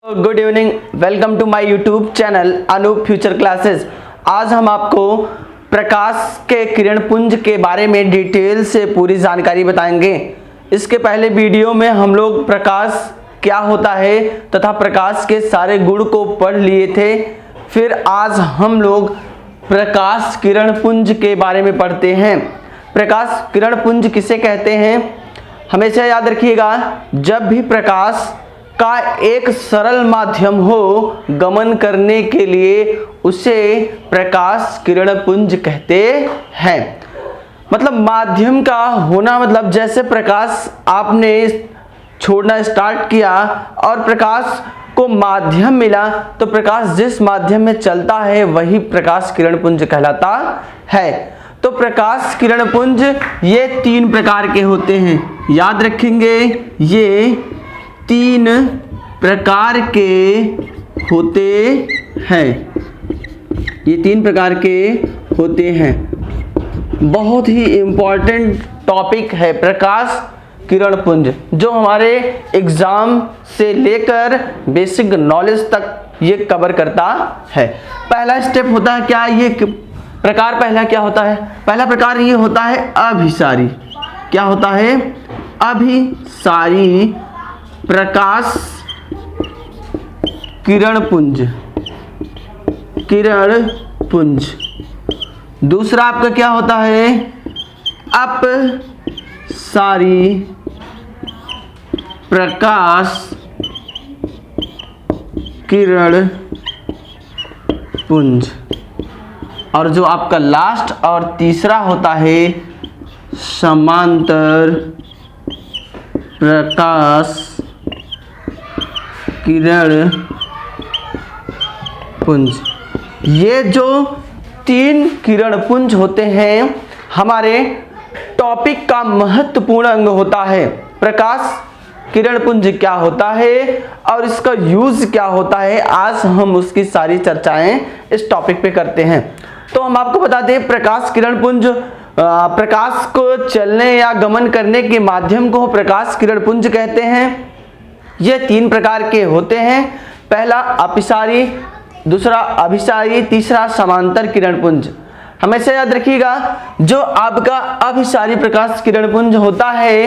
Good evening, welcome to my YouTube channel Anoop future classes. आज हम आपको प्रकाश के किरण पुंज के बारे में डिटेल से पूरी जानकारी बताएंगे। इसके पहले वीडियो में हम लोग प्रकाश क्या होता है तथा प्रकाश के सारे गुण को पढ़ लिए थे। फिर आज हम लोग प्रकाश किरण पुंज के बारे में पढ़ते हैं। प्रकाश किरण पुंज किसे कहते हैं, हमेशा याद रखिएगा, जब भी प्रकाश का एक सरल माध्यम हो गमन करने के लिए उसे प्रकाश किरण पुंज कहते हैं। मतलब माध्यम का होना, मतलब जैसे प्रकाश आपने छोड़ना स्टार्ट किया और प्रकाश को माध्यम मिला तो प्रकाश जिस माध्यम में चलता है वही प्रकाश किरण पुंज कहलाता है। तो प्रकाश किरण पुंज ये तीन प्रकार के होते हैं, याद रखेंगे, ये तीन प्रकार के होते हैं। ये तीन प्रकार के होते हैं। बहुत ही इम्पोर्टेंट टॉपिक है प्रकाश किरण पुंज, जो हमारे एग्जाम से लेकर बेसिक नॉलेज तक ये कवर करता है। पहला स्टेप होता है क्या, ये प्रकार पहला क्या होता है, पहला प्रकार ये होता है अभिसारी। क्या होता है, अभिसारी प्रकाश किरण पुंज, किरण पुंज। दूसरा आपका क्या होता है, अपसारी प्रकाश किरण पुंज। और जो आपका लास्ट और तीसरा होता है समांतर प्रकाश किरण पुंज। ये जो तीन किरण पुंज होते हैं हमारे टॉपिक का महत्वपूर्ण अंग होता है। प्रकाश किरण पुंज क्या होता है और इसका यूज क्या होता है, आज हम उसकी सारी चर्चाएं इस टॉपिक पे करते हैं। तो हम आपको बता दें, प्रकाश किरण पुंज प्रकाश को चलने या गमन करने के माध्यम को प्रकाश किरण पुंज कहते हैं। ये तीन प्रकार के होते हैं, पहला अपसारी, दूसरा अभिसारी, तीसरा समांतर किरण पुंज। हमेशा याद रखिएगा, जो आपका अभिसारी प्रकाश किरण पुंज होता है,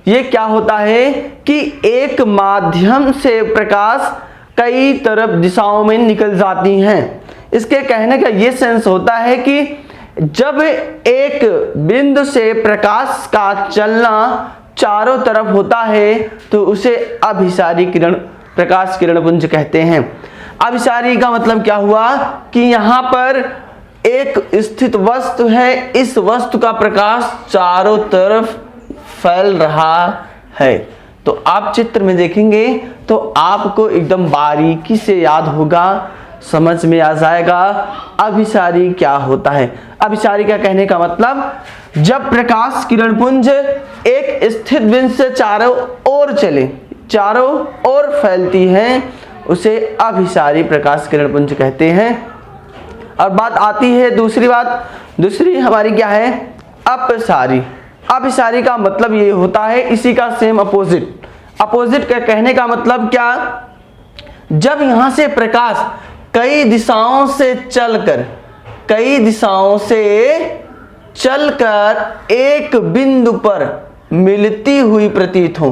ये क्या होता है कि एक माध्यम से प्रकाश कई तरफ दिशाओं में निकल जाती हैं। इसके कहने का ये सेंस होता है कि जब एक बिंदु से प्रकाश का चलना चारों तरफ होता है तो उसे अभिसारी किरण प्रकाश किरण पुंज कहते हैं। अभिसारी का मतलब क्या हुआ कि यहाँ पर एक स्थित वस्तु है, इस वस्तु का प्रकाश चारों तरफ फैल रहा है। तो आप चित्र में देखेंगे तो आपको एकदम बारीकी से याद होगा, समझ में आ जाएगा अभिसारी क्या होता है। अभिसारी का कहने का मतलब, जब प्रकाश किरण पुंज एक स्थित बिंदु से चारों ओर चले, चारों ओर फैलती है, उसे अभिसारी प्रकाश किरण पुंज कहते हैं। और बात आती है दूसरी बात, दूसरी हमारी क्या है, अपसारी। अपसारी का मतलब ये होता है, इसी का सेम अपोजिट। अपोजिट का कहने का मतलब क्या, जब यहां से प्रकाश कई दिशाओं से चलकर एक बिंदु पर मिलती हुई प्रतीत हो।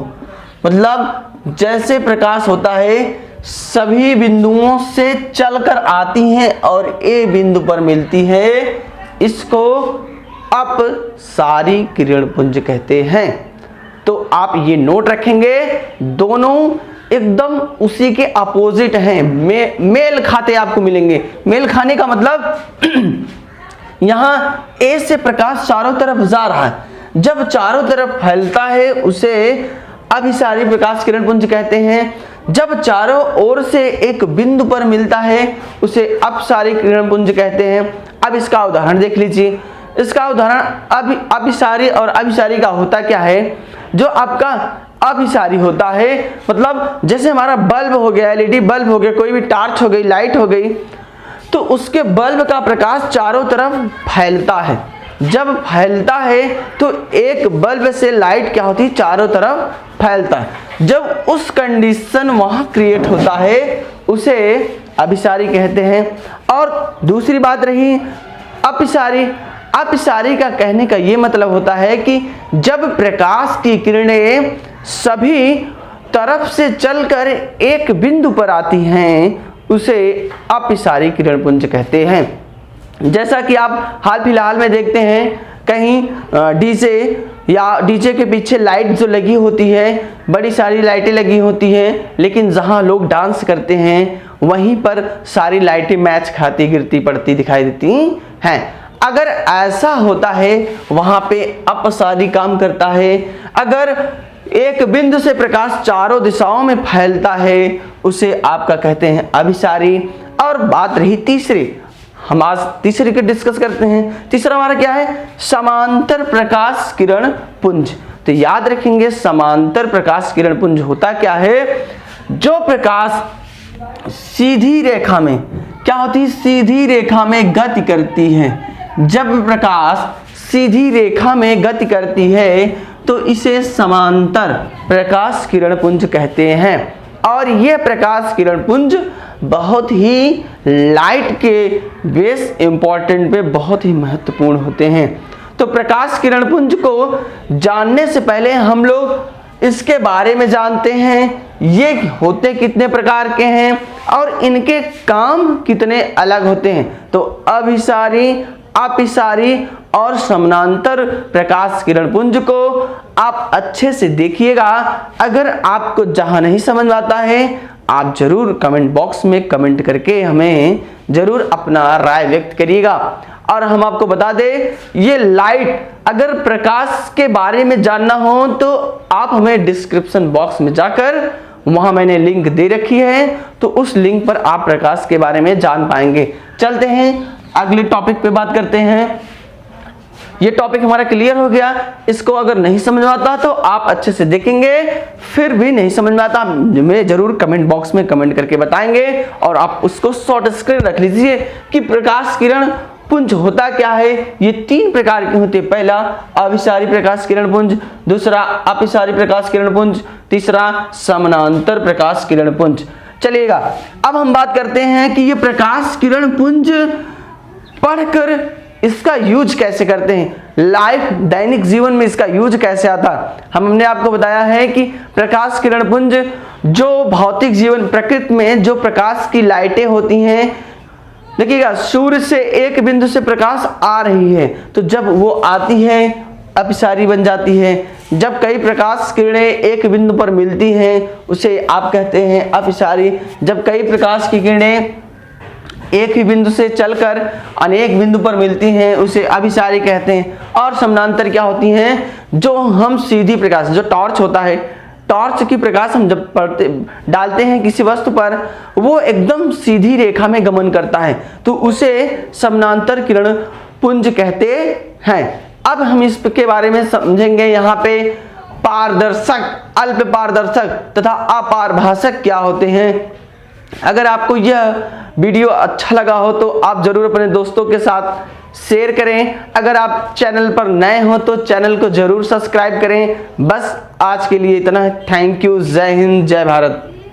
मतलब जैसे प्रकाश होता है, सभी बिंदुओं से चलकर आती हैं और ए बिंदु पर मिलती है, इसको अपसारी किरण पुंज कहते हैं। तो आप ये नोट रखेंगे, दोनों एकदम उसी के अपोजिट हैं, मेल खाते आपको मिलेंगे। मेल खाने का मतलब यहाँ ए से प्रकाश चारों तरफ जा रहा है, जब चारों तरफ फैलता है उसे अभिसारी प्रकाश किरण पुंज कहते हैं। जब चारों ओर से एक बिंदु पर मिलता है उसे अपसारी किरण पुंज कहते हैं। अब इसका उदाहरण देख लीजिए। इसका उदाहरण अभिसारी और अभिसारी का होता क्या है, जो आपका अभिसारी होता है, मतलब जैसे हमारा बल्ब हो गया, एलईडी बल्ब हो गया, कोई भी टार्च हो गई, लाइट हो गई, तो उसके बल्ब का प्रकाश चारों तरफ फैलता है। जब फैलता है तो एक बल्ब से लाइट क्या होती है, चारों तरफ फैलता है। जब उस कंडीशन वहां क्रिएट होता है उसे अभिसारी कहते हैं। और दूसरी बात रही अपसारी। अपसारी का कहने का ये मतलब होता है कि जब प्रकाश की किरणें सभी तरफ से चलकर एक बिंदु पर आती हैं उसे अपसारी किरण पुंज कहते हैं। जैसा कि आप हाल फिलहाल में देखते हैं कहीं डीजे या डीजे के पीछे लाइट जो लगी होती है, बड़ी सारी लाइटें लगी होती हैं, लेकिन जहां लोग डांस करते हैं वहीं पर सारी लाइटें मैच खाती गिरती पड़ती दिखाई देती हैं। अगर ऐसा होता है वहां पे अपसारी काम करता है। अगर एक बिंदु से प्रकाश चारों दिशाओं में फैलता है उसे आपका कहते हैं अभिसारी। और बात रही तीसरी, हम आज तीसरे के डिस्कस करते हैं। तीसरा हमारा क्या है, समांतर प्रकाश किरण पुंज। तो याद रखेंगे समांतर प्रकाश किरण पुंज होता क्या है, जो प्रकाश सीधी रेखा में क्या होती है, सीधी रेखा में गति करती है। जब प्रकाश सीधी रेखा में गति करती है तो इसे समांतर प्रकाश किरण पुंज कहते हैं। और यह प्रकाश किरण पुंज बहुत ही लाइट के बेस इंपॉर्टेंट पे बहुत ही महत्वपूर्ण होते हैं। तो प्रकाश किरण पुंज को जानने से पहले हम लोग इसके बारे में जानते हैं, ये होते कितने प्रकार के हैं और इनके काम कितने अलग होते हैं। तो अभिसारी, अपसारी और समानांतर प्रकाश किरण पुंज को आप अच्छे से देखिएगा। अगर आपको जहां नहीं समझ आता है आप जरूर कमेंट बॉक्स में कमेंट करके हमें जरूर अपना राय व्यक्त करिएगा। और हम आपको बता दें ये लाइट, अगर प्रकाश के बारे में जानना हो तो आप हमें डिस्क्रिप्शन बॉक्स में जाकर वहां मैंने लिंक दे रखी है, तो उस लिंक पर आप प्रकाश के बारे में जान पाएंगे। चलते हैं अगले टॉपिक पे बात करते हैं। ये टॉपिक हमारा क्लियर हो गया। इसको अगर नहीं समझ में आता तो आप अच्छे से देखेंगे, फिर भी नहीं समझ में आता हमें जरूर कमेंट बॉक्स में कमेंट करके बताएंगे। और आप उसको शॉर्ट स्क्रीन रख लीजिए कि प्रकाश किरण पुंज होता क्या है। ये तीन प्रकार के होते हैं, पहला अभिसारी प्रकाश किरण पुंज, दूसरा अपसारी प्रकाश किरण पुंज, तीसरा समानांतर प्रकाश किरण पुंज। चलिएगा अब हम बात करते हैं कि ये प्रकाश किरण पुंज पढ़कर इसका यूज कैसे करते हैं, लाइफ दैनिक जीवन में इसका यूज कैसे आता है। हमने आपको बताया है कि प्रकाश किरण पुंज जो भौतिक जीवन प्रकृति में जो प्रकाश की लाइटें होती हैं, देखिएगा सूर्य से एक बिंदु से प्रकाश आ रही है तो जब वो आती है अपसारी बन जाती है। जब कई प्रकाश किरणें एक बिंदु पर मिलती हैं उसे आप कहते हैं अपसारी। जब कई प्रकाश की किरणें एक ही बिंदु से चलकर अनेक बिंदु पर मिलती हैं उसे अभिसारी कहते हैं। और समानांतर क्या होती हैं, जो हम सीधी प्रकाश, जो टॉर्च होता है, टॉर्च की प्रकाश हम जब डालते हैं किसी वस्तु पर वो एकदम सीधी रेखा में गमन करता है तो उसे समानांतर किरण पुंज कहते हैं। अब हम इसके बारे में समझेंगे। यहाँ पे पारदर्शक, अल्प पारदर्शक तथा अपारभाषक क्या होते हैं। अगर आपको यह वीडियो अच्छा लगा हो तो आप जरूर अपने दोस्तों के साथ शेयर करें। अगर आप चैनल पर नए हो तो चैनल को जरूर सब्सक्राइब करें। बस आज के लिए इतना है। Thank you. जय हिंद, जय भारत।